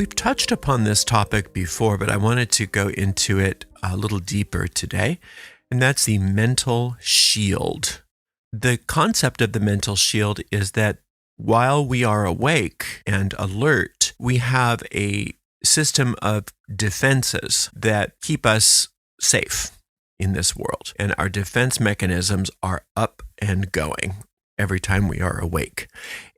We've touched upon this topic before, but I wanted to go into it a little deeper today, and that's the mental shield. The concept of the mental shield is that while we are awake and alert, we have a system of defenses that keep us safe in this world. And our defense mechanisms are up and going every time we are awake.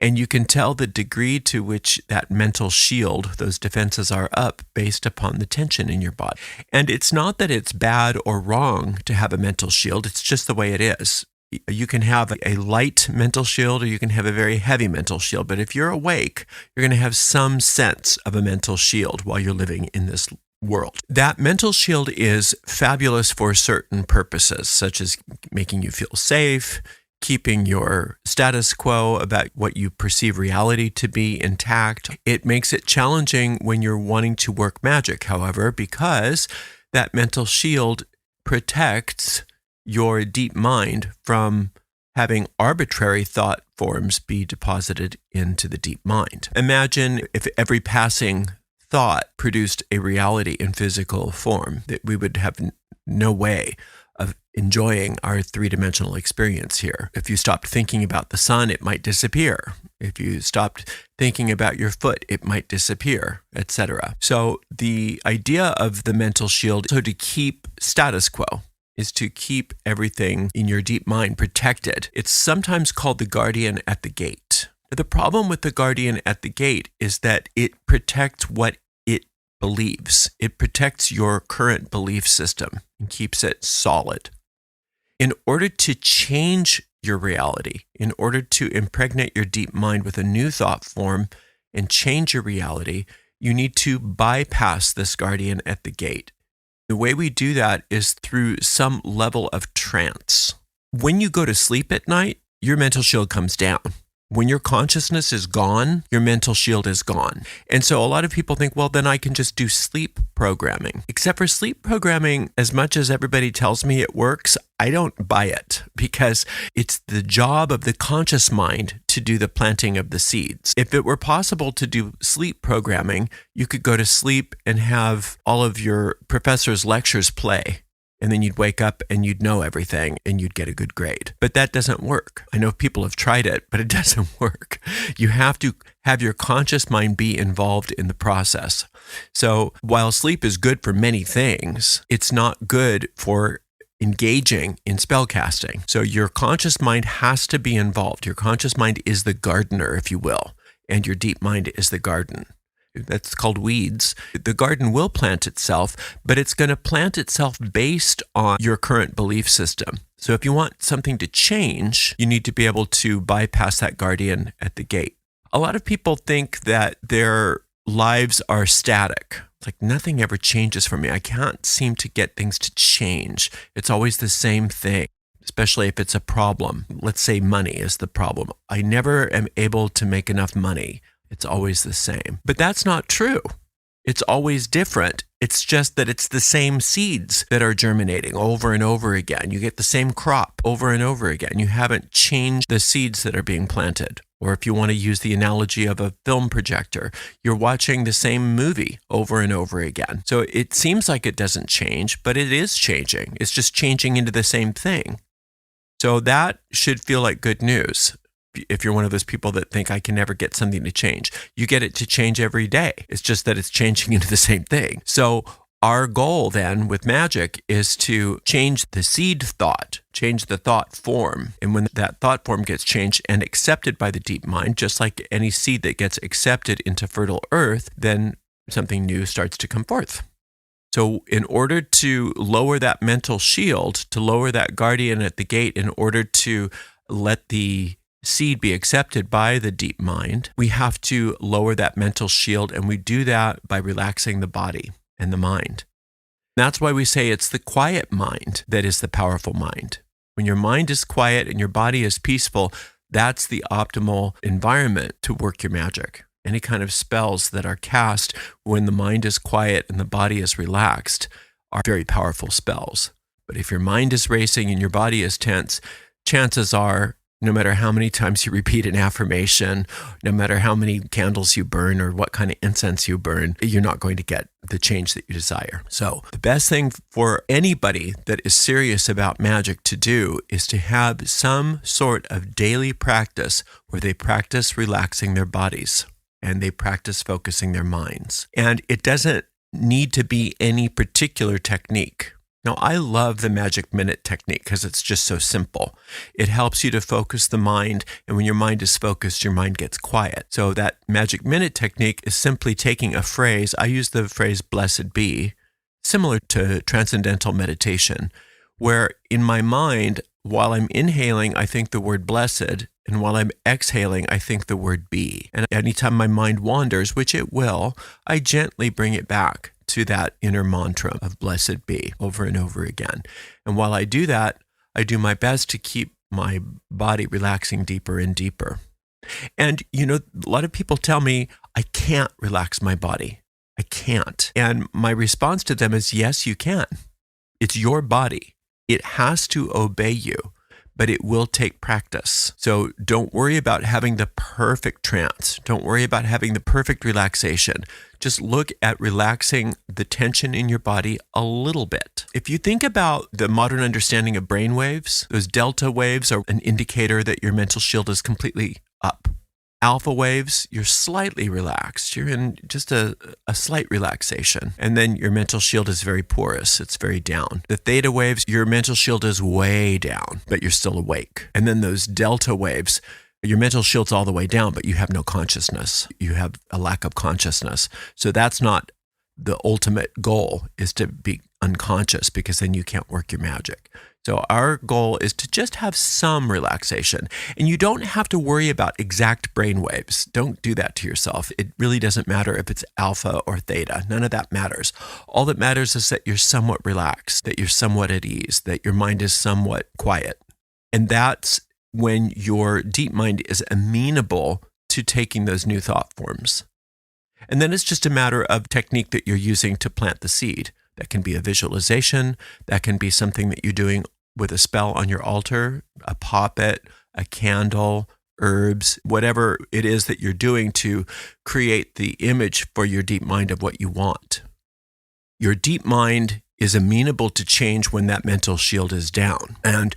And you can tell the degree to which that mental shield, those defenses are up based upon the tension in your body. And it's not that it's bad or wrong to have a mental shield, it's just the way it is. You can have a light mental shield or you can have a very heavy mental shield. But if you're awake, you're going to have some sense of a mental shield while you're living in this world. That mental shield is fabulous for certain purposes, such as making you feel safe, keeping your status quo about what you perceive reality to be intact. It makes it challenging when you're wanting to work magic, however, because that mental shield protects your deep mind from having arbitrary thought forms be deposited into the deep mind. Imagine if every passing thought produced a reality in physical form, that we would have no way of enjoying our three-dimensional experience here. If you stopped thinking about the sun, it might disappear. If you stopped thinking about your foot, it might disappear, etc. So the idea of the mental shield is to keep status quo, is to keep everything in your deep mind protected. It's sometimes called the guardian at the gate. The problem with the guardian at the gate is that it protects what it believes. It protects your current belief system and keeps it solid. In order to change your reality, in order to impregnate your deep mind with a new thought form and change your reality, you need to bypass this guardian at the gate. The way we do that is through some level of trance. When you go to sleep at night, your mental shield comes down. When your consciousness is gone, your mental shield is gone. And so a lot of people think, well, then I can just do sleep programming. Except for sleep programming, as much as everybody tells me it works, I don't buy it because it's the job of the conscious mind to do the planting of the seeds. If it were possible to do sleep programming, you could go to sleep and have all of your professor's lectures play. And then you'd wake up and you'd know everything and you'd get a good grade. But that doesn't work. I know people have tried it, but it doesn't work. You have to have your conscious mind be involved in the process. So while sleep is good for many things, it's not good for engaging in spellcasting. So your conscious mind has to be involved. Your conscious mind is the gardener, if you will, and your deep mind is the garden. That's called weeds. The garden will plant itself, but it's going to plant itself based on your current belief system. So if you want something to change, you need to be able to bypass that guardian at the gate. A lot of people think that their lives are static. It's like nothing ever changes for me. I can't seem to get things to change. It's always the same thing, especially if it's a problem. Let's say money is the problem. I never am able to make enough money. It's always the same. But that's not true. It's always different. It's just that it's the same seeds that are germinating over and over again. You get the same crop over and over again. You haven't changed the seeds that are being planted. Or if you want to use the analogy of a film projector, you're watching the same movie over and over again. So it seems like it doesn't change, but it is changing. It's just changing into the same thing. So that should feel like good news. If you're one of those people that think I can never get something to change, you get it to change every day. It's just that it's changing into the same thing. So our goal then with magic is to change the seed thought, change the thought form. And when that thought form gets changed and accepted by the deep mind, just like any seed that gets accepted into fertile earth, then something new starts to come forth. So in order to lower that mental shield, to lower that guardian at the gate, in order to let the seed be accepted by the deep mind, we have to lower that mental shield, and we do that by relaxing the body and the mind. That's why we say it's the quiet mind that is the powerful mind. When your mind is quiet and your body is peaceful, that's the optimal environment to work your magic. Any kind of spells that are cast when the mind is quiet and the body is relaxed are very powerful spells. But if your mind is racing and your body is tense, chances are No matter how many times you repeat an affirmation, no matter how many candles you burn or what kind of incense you burn, you're not going to get the change that you desire. So the best thing for anybody that is serious about magic to do is to have some sort of daily practice where they practice relaxing their bodies and they practice focusing their minds. And it doesn't need to be any particular technique. Now, I love the Magic Minute technique because it's just so simple. It helps you to focus the mind, and when your mind is focused, your mind gets quiet. So that Magic Minute technique is simply taking a phrase. I use the phrase blessed be, similar to transcendental meditation, where in my mind, while I'm inhaling, I think the word blessed, and while I'm exhaling, I think the word be. And anytime my mind wanders, which it will, I gently bring it back to that inner mantra of blessed be over and over again. And while I do that, I do my best to keep my body relaxing deeper and deeper. And, a lot of people tell me, I can't relax my body. I can't. And my response to them is, yes, you can. It's your body. It has to obey you, but it will take practice. So don't worry about having the perfect trance. Don't worry about having the perfect relaxation. Just look at relaxing the tension in your body a little bit. If you think about the modern understanding of brainwaves, those delta waves are an indicator that your mental shield is completely up. Alpha waves, you're slightly relaxed. You're in just a slight relaxation. And then your mental shield is very porous. It's very down. The theta waves, your mental shield is way down, but you're still awake. And then those delta waves, your mental shield's all the way down, but you have no consciousness. You have a lack of consciousness. So that's not the ultimate goal, is to be unconscious, because then you can't work your magic. So our goal is to just have some relaxation. And you don't have to worry about exact brain waves. Don't do that to yourself. It really doesn't matter if it's alpha or theta. None of that matters. All that matters is that you're somewhat relaxed, that you're somewhat at ease, that your mind is somewhat quiet. And that's when your deep mind is amenable to taking those new thought forms. And then it's just a matter of technique that you're using to plant the seed. That can be a visualization. That can be something that you're doing with a spell on your altar, a poppet, a candle, herbs, whatever it is that you're doing to create the image for your deep mind of what you want. Your deep mind is amenable to change when that mental shield is down. And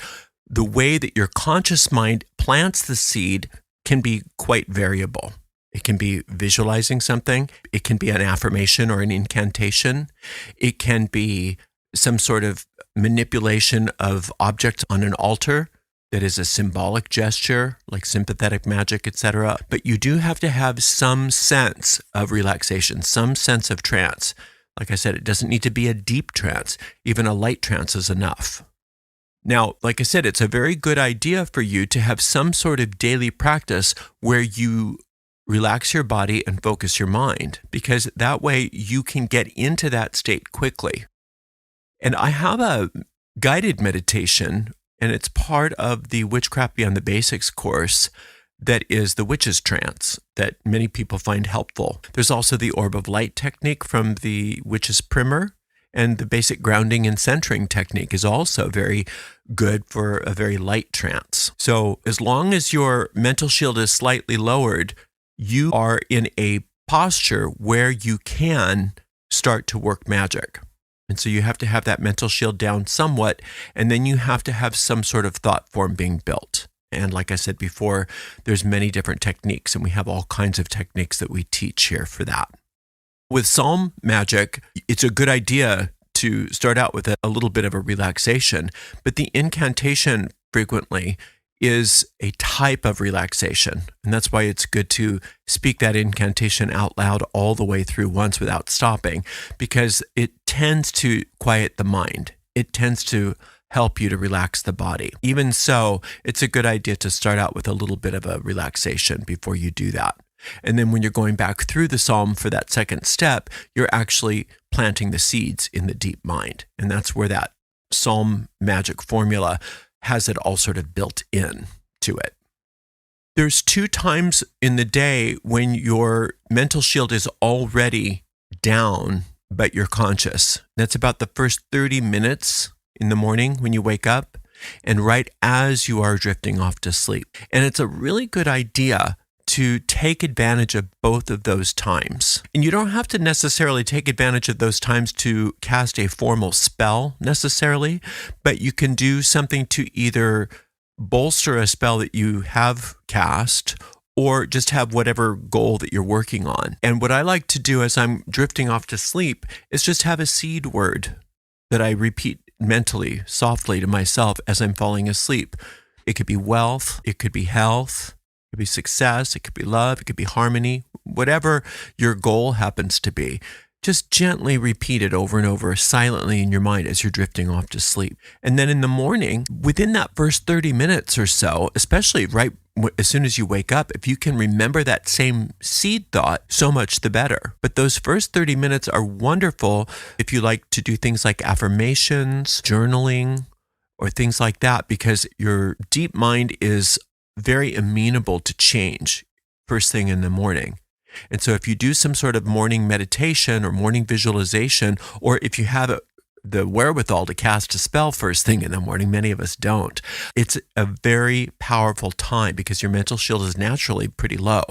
the way that your conscious mind plants the seed can be quite variable. It can be visualizing something. It can be an affirmation or an incantation. It can be some sort of manipulation of objects on an altar that is a symbolic gesture, like sympathetic magic, etc. But you do have to have some sense of relaxation, some sense of trance. Like I said, it doesn't need to be a deep trance. Even a light trance is enough. Now, like I said, it's a very good idea for you to have some sort of daily practice where you relax your body and focus your mind, because that way you can get into that state quickly. And I have a guided meditation, and it's part of the Witchcraft Beyond the Basics course, that is the Witch's Trance, that many people find helpful. There's also the Orb of Light technique from the Witch's Primer, and the basic grounding and centering technique is also very good for a very light trance. So as long as your mental shield is slightly lowered, you are in a posture where you can start to work magic. And so you have to have that mental shield down somewhat, and then you have to have some sort of thought form being built. And like I said before, there's many different techniques, and we have all kinds of techniques that we teach here for that. With psalm magic, it's a good idea to start out with a little bit of a relaxation, but the incantation frequently is a type of relaxation. And that's why it's good to speak that incantation out loud all the way through once without stopping, because it tends to quiet the mind. It tends to help you to relax the body. Even so, it's a good idea to start out with a little bit of a relaxation before you do that. And then when you're going back through the psalm for that second step, you're actually planting the seeds in the deep mind. And that's where that psalm magic formula has it all sort of built in to it. There's 2 times in the day when your mental shield is already down, but you're conscious. That's about the first 30 minutes in the morning when you wake up, and right as you are drifting off to sleep. And it's a really good idea to take advantage of both of those times. And you don't have to necessarily take advantage of those times to cast a formal spell necessarily, but you can do something to either bolster a spell that you have cast or just have whatever goal that you're working on. And what I like to do as I'm drifting off to sleep is just have a seed word that I repeat mentally, softly to myself as I'm falling asleep. It could be wealth, it could be health, it could be success, it could be love, it could be harmony, whatever your goal happens to be. Just gently repeat it over and over silently in your mind as you're drifting off to sleep. And then in the morning, within that first 30 minutes or so, especially right as soon as you wake up, if you can remember that same seed thought, so much the better. But those first 30 minutes are wonderful if you like to do things like affirmations, journaling, or things like that, because your deep mind is very amenable to change first thing in the morning. And so if you do some sort of morning meditation or morning visualization, or if you have the wherewithal to cast a spell first thing in the morning, many of us don't, it's a very powerful time because your mental shield is naturally pretty low.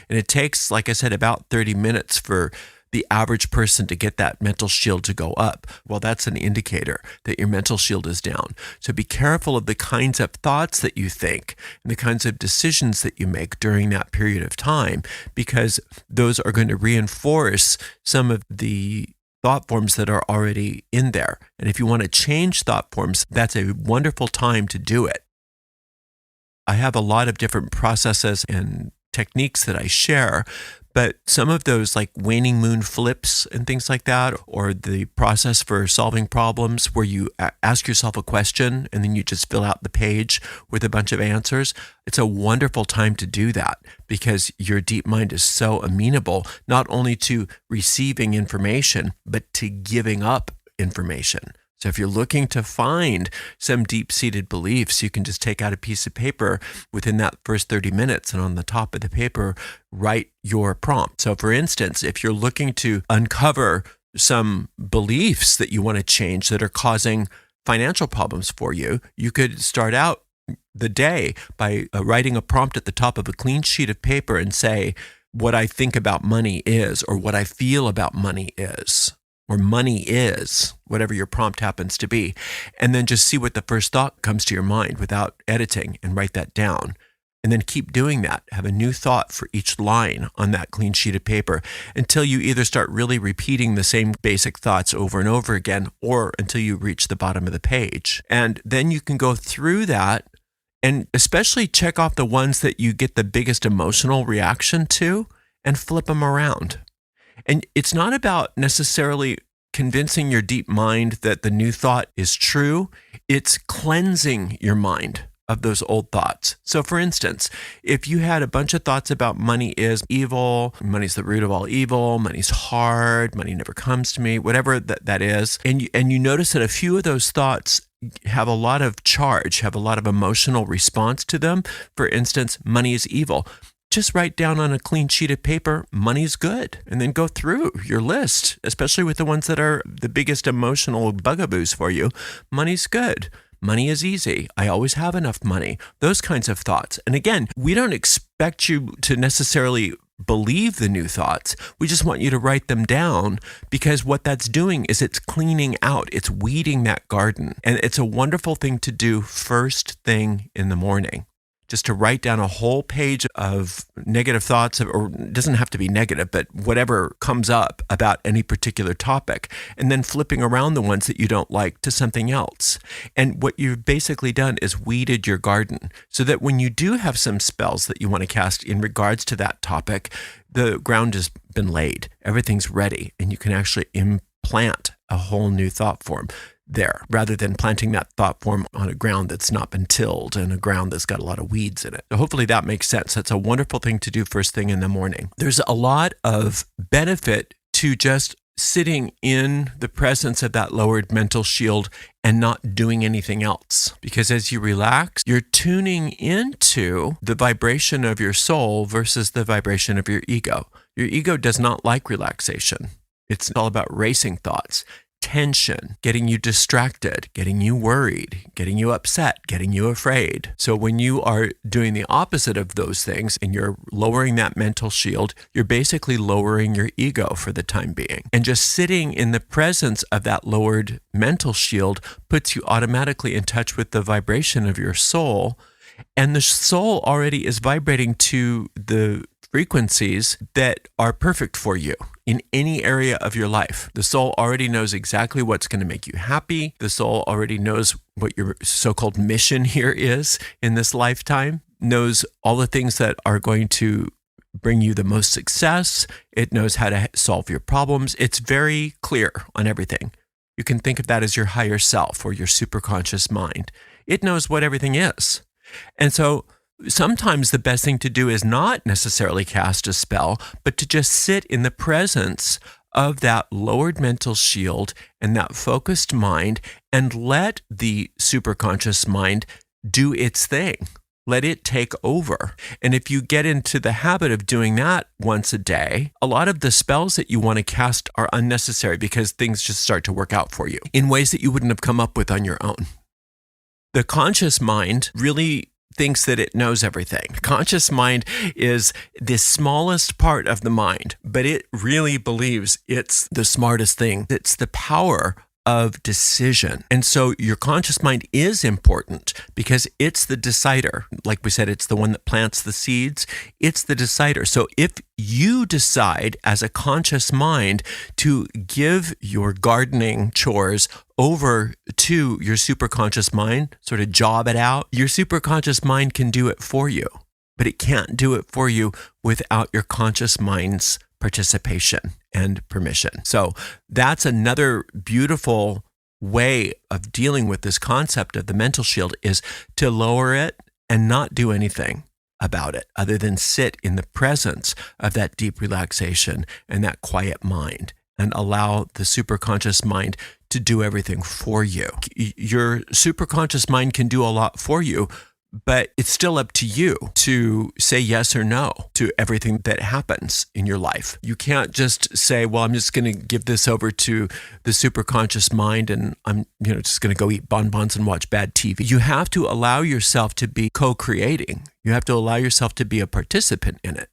And it takes, like I said, about 30 minutes for the average person to get that mental shield to go up. Well, that's an indicator that your mental shield is down. So be careful of the kinds of thoughts that you think and the kinds of decisions that you make during that period of time, because those are going to reinforce some of the thought forms that are already in there. And if you want to change thought forms, that's a wonderful time to do it. I have a lot of different processes and techniques that I share, but some of those like waning moon flips and things like that, or the process for solving problems where you ask yourself a question and then you just fill out the page with a bunch of answers. It's a wonderful time to do that because your deep mind is so amenable, not only to receiving information, but to giving up information. So if you're looking to find some deep-seated beliefs, you can just take out a piece of paper within that first 30 minutes and on the top of the paper, write your prompt. So for instance, if you're looking to uncover some beliefs that you want to change that are causing financial problems for you, you could start out the day by writing a prompt at the top of a clean sheet of paper and say, what I think about money is, or what I feel about money is, or money is, whatever your prompt happens to be. And then just see what the first thought comes to your mind without editing and write that down. And then keep doing that. Have a new thought for each line on that clean sheet of paper until you either start really repeating the same basic thoughts over and over again, or until you reach the bottom of the page. And then you can go through that and especially check off the ones that you get the biggest emotional reaction to and flip them around. And it's not about necessarily convincing your deep mind that the new thought is true. It's cleansing your mind of those old thoughts. So for instance, if you had a bunch of thoughts about money is evil, money's the root of all evil, money's hard, money never comes to me, whatever that is, and you notice that a few of those thoughts have a lot of charge, have a lot of emotional response to them. For instance, money is evil. Just write down on a clean sheet of paper, money's good, and then go through your list, especially with the ones that are the biggest emotional bugaboos for you. Money's good. Money is easy. I always have enough money. Those kinds of thoughts. And again, we don't expect you to necessarily believe the new thoughts. We just want you to write them down, because what that's doing is it's cleaning out, it's weeding that garden. And it's a wonderful thing to do first thing in the morning. Just to write down a whole page of negative thoughts, or it doesn't have to be negative, but whatever comes up about any particular topic, and then flipping around the ones that you don't like to something else. And what you've basically done is weeded your garden, so that when you do have some spells that you want to cast in regards to that topic, the ground has been laid, everything's ready, and you can actually implant a whole new thought form there, rather than planting that thought form on a ground that's not been tilled and a ground that's got a lot of weeds in it. So hopefully that makes sense. That's a wonderful thing to do first thing in the morning. There's a lot of benefit to just sitting in the presence of that lowered mental shield and not doing anything else. Because as you relax, you're tuning into the vibration of your soul versus the vibration of your ego. Your ego does not like relaxation. It's all about racing thoughts. tension, getting you distracted, getting you worried, getting you upset, getting you afraid. So when you are doing the opposite of those things and you're lowering that mental shield, you're basically lowering your ego for the time being. And just sitting in the presence of that lowered mental shield puts you automatically in touch with the vibration of your soul. And the soul already is vibrating to the frequencies that are perfect for you in any area of your life. The soul already knows exactly what's going to make you happy. The soul already knows what your so-called mission here is in this lifetime, knows all the things that are going to bring you the most success. It knows how to solve your problems. It's very clear on everything. You can think of that as your higher self or your superconscious mind. It knows what everything is. And so sometimes the best thing to do is not necessarily cast a spell, but to just sit in the presence of that lowered mental shield and that focused mind and let the superconscious mind do its thing. Let it take over. And if you get into the habit of doing that once a day, a lot of the spells that you want to cast are unnecessary because things just start to work out for you in ways that you wouldn't have come up with on your own. The conscious mind really thinks that it knows everything. Conscious mind is the smallest part of the mind, but it really believes it's the smartest thing. It's the power of decision. And so your conscious mind is important because it's the decider. Like we said, it's the one that plants the seeds. It's the decider. So if you decide as a conscious mind to give your gardening chores over to your superconscious mind, sort of job it out, your superconscious mind can do it for you, but it can't do it for you without your conscious mind's participation and permission. So that's another beautiful way of dealing with this concept of the mental shield, is to lower it and not do anything about it other than sit in the presence of that deep relaxation and that quiet mind and allow the superconscious mind to do everything for you. Your superconscious mind can do a lot for you, but it's still up to you to say yes or no to everything that happens in your life. You can't just say, well, I'm just going to give this over to the superconscious mind and I'm just going to go eat bonbons and watch bad TV. You have to allow yourself to be co-creating. You have to allow yourself to be a participant in it.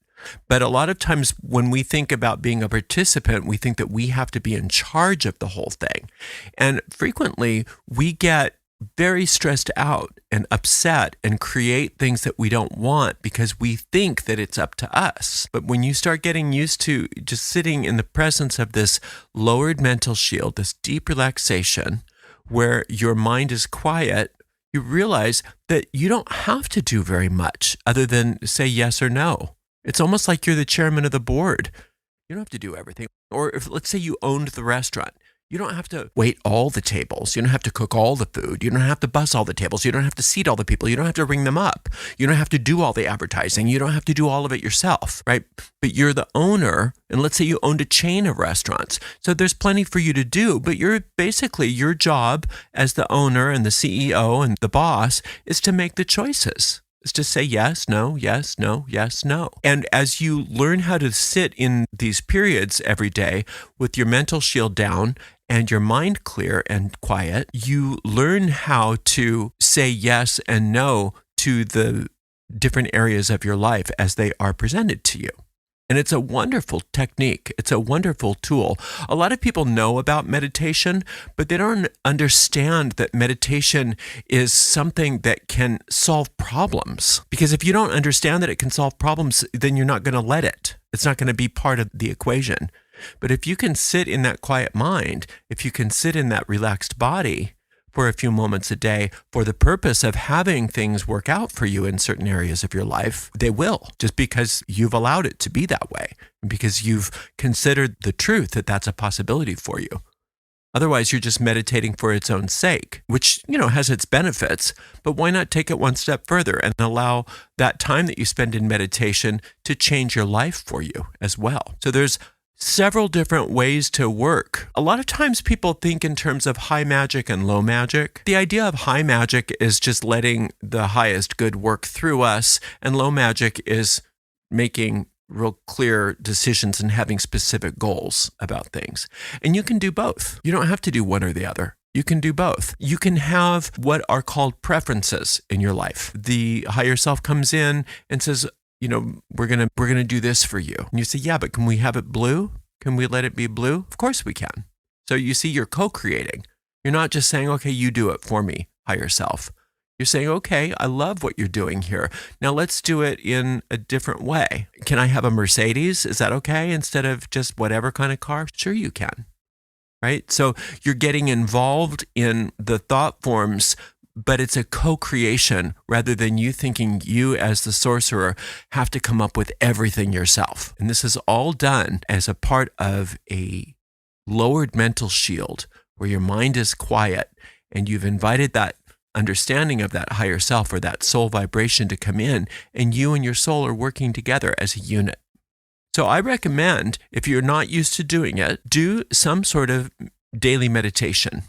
But a lot of times when we think about being a participant, we think that we have to be in charge of the whole thing. And frequently we get very stressed out and upset and create things that we don't want because we think that it's up to us. But when you start getting used to just sitting in the presence of this lowered mental shield, this deep relaxation where your mind is quiet, you realize that you don't have to do very much other than say yes or no. It's almost like you're the chairman of the board. You don't have to do everything. Or if, let's say you owned the restaurant. You don't have to wait all the tables. You don't have to cook all the food. You don't have to bus all the tables. You don't have to seat all the people. You don't have to ring them up. You don't have to do all the advertising. You don't have to do all of it yourself, right? But you're the owner, and let's say you owned a chain of restaurants. So there's plenty for you to do, but you're basically, your job as the owner and the CEO and the boss is to make the choices. Is to say yes, no, yes, no, yes, no. And as you learn how to sit in these periods every day with your mental shield down and your mind clear and quiet, you learn how to say yes and no to the different areas of your life as they are presented to you. And it's a wonderful technique. It's a wonderful tool. A lot of people know about meditation, but they don't understand that meditation is something that can solve problems. Because if you don't understand that it can solve problems, then you're not going to let it. It's not going to be part of the equation. But if you can sit in that quiet mind, if you can sit in that relaxed body for a few moments a day for the purpose of having things work out for you in certain areas of your life, they will, just because you've allowed it to be that way, because you've considered the truth that that's a possibility for you. Otherwise, you're just meditating for its own sake, which, has its benefits, but why not take it one step further and allow that time that you spend in meditation to change your life for you as well? So there's several different ways to work. A lot of times people think in terms of high magic and low magic. The idea of high magic is just letting the highest good work through us, and low magic is making real clear decisions and having specific goals about things. And you can do both. You don't have to do one or the other. You can do both. You can have what are called preferences in your life. The higher self comes in and says, we're gonna do this for you. And you say, yeah, but can we have it blue? Can we let it be blue? Of course we can. So you see, you're co-creating. You're not just saying, okay, you do it for me, higher self. You're saying, okay, I love what you're doing here. Now let's do it in a different way. Can I have a Mercedes? Is that okay? Instead of just whatever kind of car? Sure you can. Right? So you're getting involved in the thought forms, but it's a co-creation rather than you thinking you as the sorcerer have to come up with everything yourself. And this is all done as a part of a lowered mental shield where your mind is quiet and you've invited that understanding of that higher self or that soul vibration to come in, and you and your soul are working together as a unit. So I recommend, if you're not used to doing it, do some sort of daily meditation.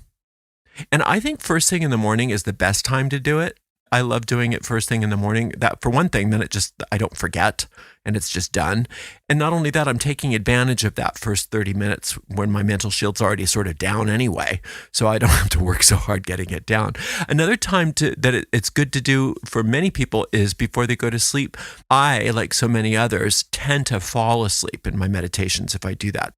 And I think first thing in the morning is the best time to do it. I love doing it first thing in the morning. That for one thing, then I don't forget and it's just done. And not only that, I'm taking advantage of that first 30 minutes when my mental shield's already sort of down anyway. So I don't have to work so hard getting it down. Another time it's good to do for many people is before they go to sleep. I, like so many others, tend to fall asleep in my meditations if I do that.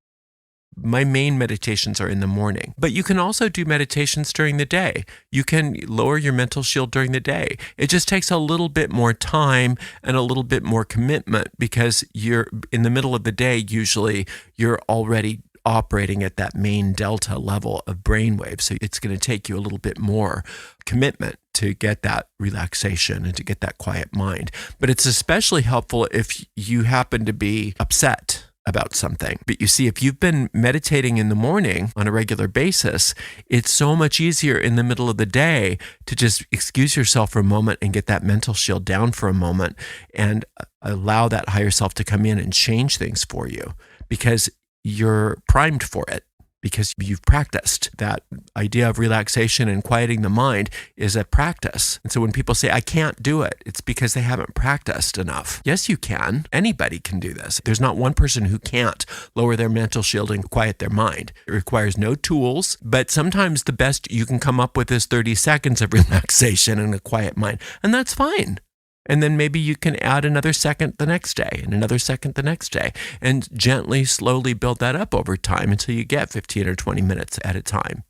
My main meditations are in the morning, but you can also do meditations during the day. You can lower your mental shield during the day. It just takes a little bit more time and a little bit more commitment because you're in the middle of the day. Usually you're already operating at that main delta level of brainwaves. So it's going to take you a little bit more commitment to get that relaxation and to get that quiet mind. But it's especially helpful if you happen to be upset about something. But you see, if you've been meditating in the morning on a regular basis, it's so much easier in the middle of the day to just excuse yourself for a moment and get that mental shield down for a moment and allow that higher self to come in and change things for you because you're primed for it. Because you've practiced. That idea of relaxation and quieting the mind is a practice. And so when people say, I can't do it, it's because they haven't practiced enough. Yes, you can. Anybody can do this. There's not one person who can't lower their mental shield and quiet their mind. It requires no tools, but sometimes the best you can come up with is 30 seconds of relaxation and a quiet mind. And that's fine. And then maybe you can add another second the next day and another second the next day and gently, slowly build that up over time until you get 15 or 20 minutes at a time.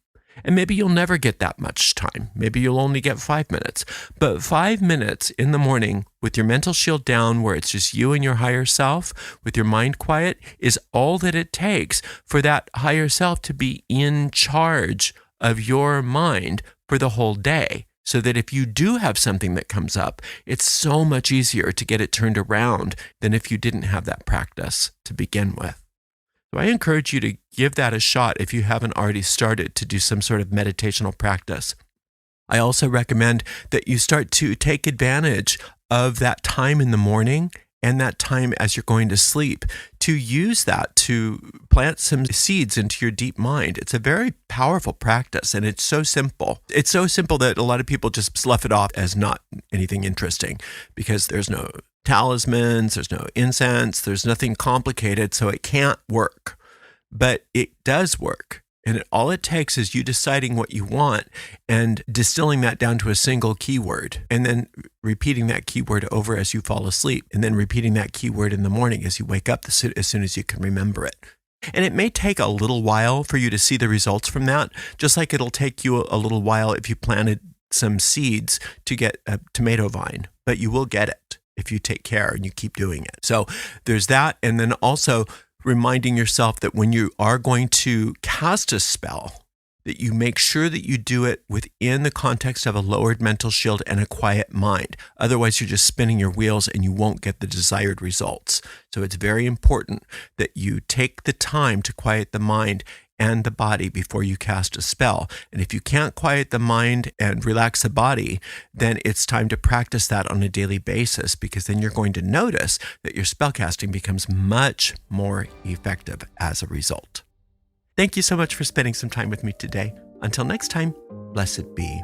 And maybe you'll never get that much time. Maybe you'll only get 5 minutes. But 5 minutes in the morning with your mental shield down where it's just you and your higher self with your mind quiet is all that it takes for that higher self to be in charge of your mind for the whole day. So that if you do have something that comes up, it's so much easier to get it turned around than if you didn't have that practice to begin with. So I encourage you to give that a shot if you haven't already started to do some sort of meditational practice. I also recommend that you start to take advantage of that time in the morning and that time as you're going to sleep to use that to plant some seeds into your deep mind. It's a very powerful practice and it's so simple. It's so simple that a lot of people just slough it off as not anything interesting because there's no talismans, there's no incense, there's nothing complicated, so it can't work. But it does work. And all it takes is you deciding what you want and distilling that down to a single keyword and then repeating that keyword over as you fall asleep and then repeating that keyword in the morning as you wake up as soon as you can remember it. And it may take a little while for you to see the results from that, just like it'll take you a little while if you planted some seeds to get a tomato vine, but you will get it if you take care and you keep doing it. So there's that. And then also reminding yourself that when you are going to cast a spell, that you make sure that you do it within the context of a lowered mental shield and a quiet mind. Otherwise, you're just spinning your wheels and you won't get the desired results. So it's very important that you take the time to quiet the mind and the body before you cast a spell. And if you can't quiet the mind and relax the body, then it's time to practice that on a daily basis because then you're going to notice that your spellcasting becomes much more effective as a result. Thank you so much for spending some time with me today. Until next time, blessed be.